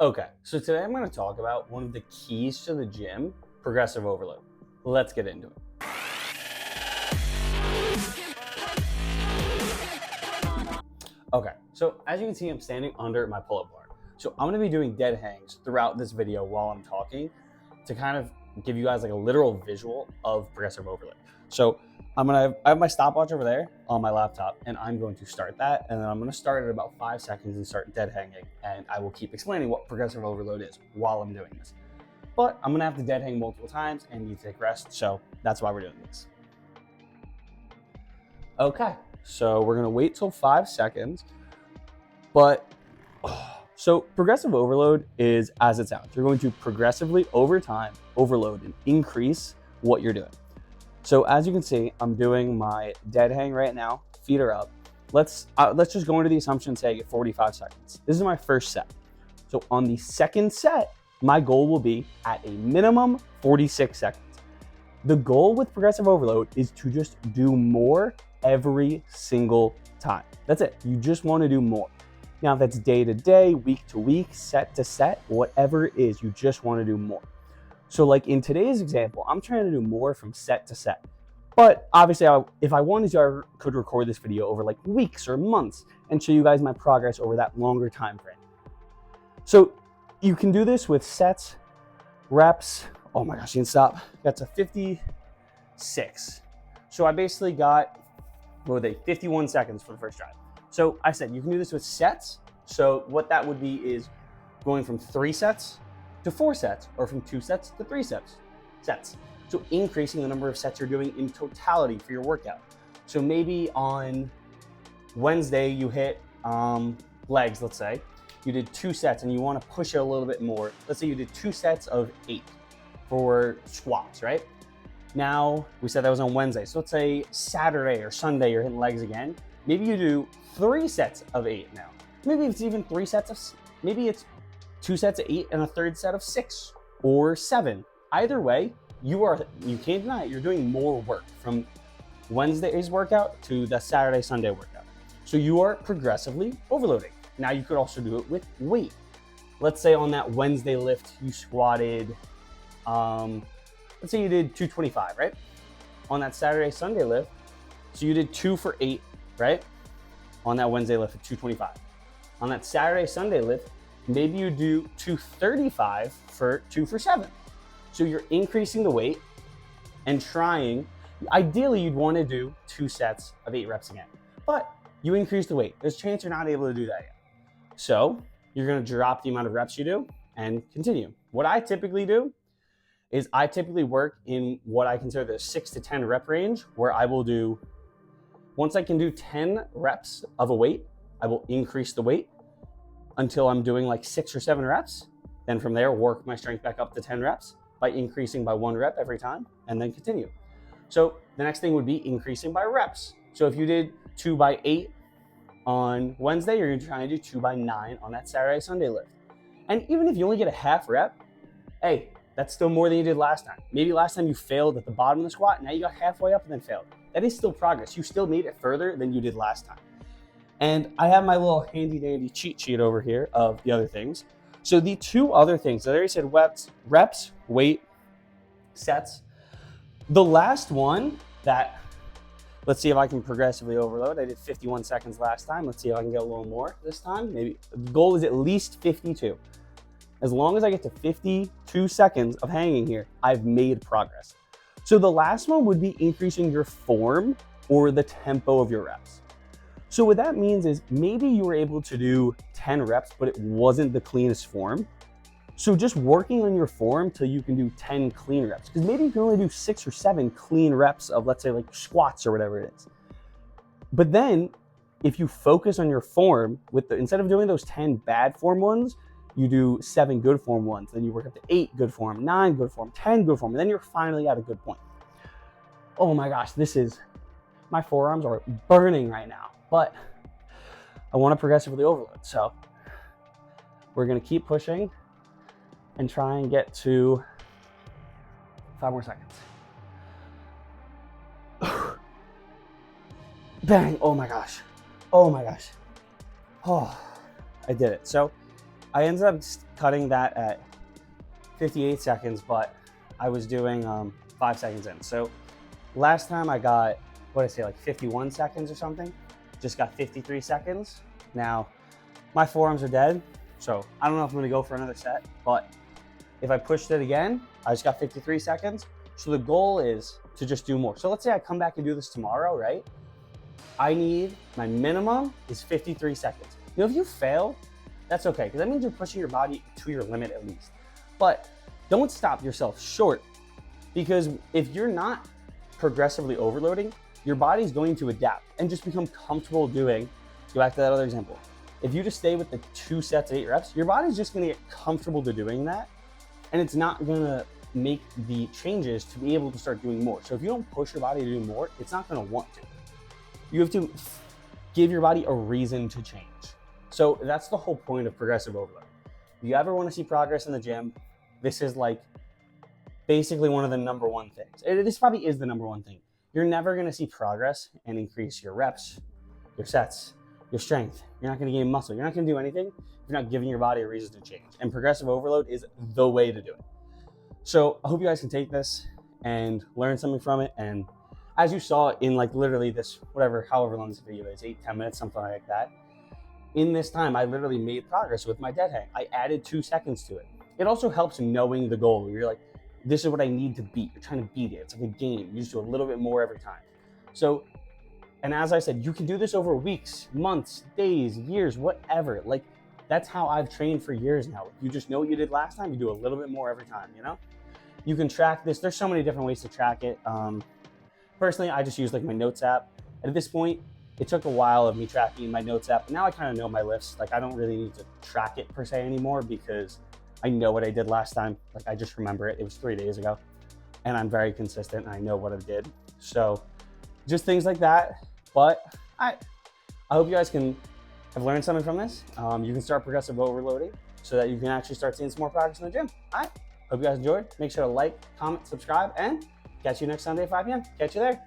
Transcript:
Okay, so today I'm going to talk about one of the keys to the gym, progressive overload. Let's get into it. Okay, so as you can see, I'm standing under my pull-up bar. So I'm going to be doing dead hangs throughout this video while I'm talking to kind of give you guys like a literal visual of progressive overload. So I have my stopwatch over there on my laptop, and I'm going to start that, and then I'm going to start at about 5 seconds and start dead hanging, and I will keep explaining what progressive overload is while I'm doing this. But I'm gonna have to dead hang multiple times and need to take rest, so that's why we're doing this. Okay, so we're gonna wait till 5 seconds, but so progressive overload is as it sounds. You're going to progressively over time overload and increase what you're doing. So as you can see, I'm doing my dead hang right now. Feet are up. Let's just go into the assumption, say I get 45 seconds. This is my first set. So on the second set, my goal will be at a minimum 46 seconds. The goal with progressive overload is to just do more every single time. That's it. You just want to do more. Now, if that's day to day, week to week, set to set, whatever it is, you just want to do more. So like in today's example, I'm trying to do more from set to set. But obviously, if I wanted to, I could record this video over like weeks or months and show you guys my progress over that longer time frame. So you can do this with sets, reps. Oh my gosh, you can stop. That's a 56. So I basically got, 51 seconds for the first try. So I said you can do this with sets. So what that would be is going from 3 sets to 4 sets, or from 2 sets to 3 sets. So increasing the number of sets you're doing in totality for your workout. So maybe on Wednesday you hit legs, let's say. You did 2 sets and you want to push it a little bit more. Let's say you did 2 sets of 8 for squats, right? Now, we said that was on Wednesday. So let's say Saturday or Sunday, you're hitting legs again. Maybe you do 3 sets of 8 now. Maybe it's even 3 sets of, maybe it's 2 sets of 8 and a third set of 6 or 7. Either way, you can't deny it, you're doing more work from Wednesday's workout to the Saturday, Sunday workout. So you are progressively overloading. Now you could also do it with weight. Let's say on that Wednesday lift, you squatted, let's say you did 225, right? On that Saturday, Sunday lift, so you did 2 for 8, right? On that Wednesday lift at 225. On that Saturday, Sunday lift, maybe you do 235 for 2 for 7. So you're increasing the weight and trying, ideally you'd want to do 2 sets of 8 reps again, but you increase the weight. There's a chance you're not able to do that yet. So you're going to drop the amount of reps you do and continue. What I typically do is I typically work in what I consider the 6 to 10 rep range, where I will do, once I can do 10 reps of a weight, I will increase the weight until I'm doing like 6 or 7 reps. Then from there, work my strength back up to 10 reps by increasing by 1 rep every time, and then continue. So the next thing would be increasing by reps. So if you did 2 by 8 on Wednesday, you're trying to do 2 by 9 on that Saturday, Sunday lift. And even if you only get a half rep, hey, that's still more than you did last time. Maybe last time you failed at the bottom of the squat, now you got halfway up and then failed. That is still progress. You still made it further than you did last time. And I have my little handy dandy cheat sheet over here of the other things. So the 2 other things, so I already said reps, weight, sets. The last one that, let's see if I can progressively overload. I did 51 seconds last time. Let's see if I can get a little more this time. Maybe the goal is at least 52. As long as I get to 52 seconds of hanging here, I've made progress. So the last one would be increasing your form or the tempo of your reps. So what that means is maybe you were able to do 10 reps, but it wasn't the cleanest form. So just working on your form till you can do 10 clean reps, because maybe you can only do 6 or 7 clean reps of, let's say, like squats or whatever it is. But then if you focus on your form instead of doing those 10 bad form ones, you do 7 good form ones, then you work up to 8 good form, 9 good form, 10 good form, and then you're finally at a good point. Oh my gosh, my forearms are burning right now, but I want to progressively overload. So we're going to keep pushing and try and get to 5 more seconds. Bang, oh my gosh. Oh, I did it. So I ended up cutting that at 58 seconds, but I was doing 5 seconds in. So last time I got, what did I say, like 51 seconds or something? Just got 53 seconds. Now, my forearms are dead, so I don't know if I'm gonna go for another set, but if I pushed it again, I just got 53 seconds. So the goal is to just do more. So let's say I come back and do this tomorrow, right? I need, my minimum is 53 seconds. You know, if you fail, that's okay, because that means you're pushing your body to your limit at least. But don't stop yourself short, because if you're not progressively overloading, your body's going to adapt and just become comfortable doing, go back to that other example. If you just stay with the 2 sets of 8 reps, your body's just gonna get comfortable to doing that, and it's not gonna make the changes to be able to start doing more. So if you don't push your body to do more, it's not gonna want to. You have to give your body a reason to change. So that's the whole point of progressive overload. If you ever wanna see progress in the gym, this is like basically one of the number one things. This probably is the number one thing. You're never gonna see progress and increase your reps, your sets, your strength. You're not gonna gain muscle. You're not gonna do anything if you're not giving your body a reason to change. And progressive overload is the way to do it. So I hope you guys can take this and learn something from it. And as you saw in like literally this, whatever, however long this video is, 8-10 minutes, something like that. In this time, I literally made progress with my dead hang. I added 2 seconds to it. It also helps knowing the goal. You're like, this is what I need to beat. You're trying to beat it. It's like a game. You just do a little bit more every time. So, and as I said, you can do this over weeks, months, days, years, whatever. Like, that's how I've trained for years now. You just know what you did last time. You do a little bit more every time, you know? You can track this. There's so many different ways to track it. Personally, I just use like my notes app. And at this point, it took a while of me tracking my notes app. But now I kind of know my lifts. Like, I don't really need to track it per se anymore because I know what I did last time. Like, I just remember it. It was 3 days ago. And I'm very consistent and I know what I did. So just things like that. But I hope you guys can have learned something from this. You can start progressive overloading so that you can actually start seeing some more progress in the gym. All right. Hope you guys enjoyed. Make sure to like, comment, subscribe, and catch you next Sunday at 5 p.m. Catch you there.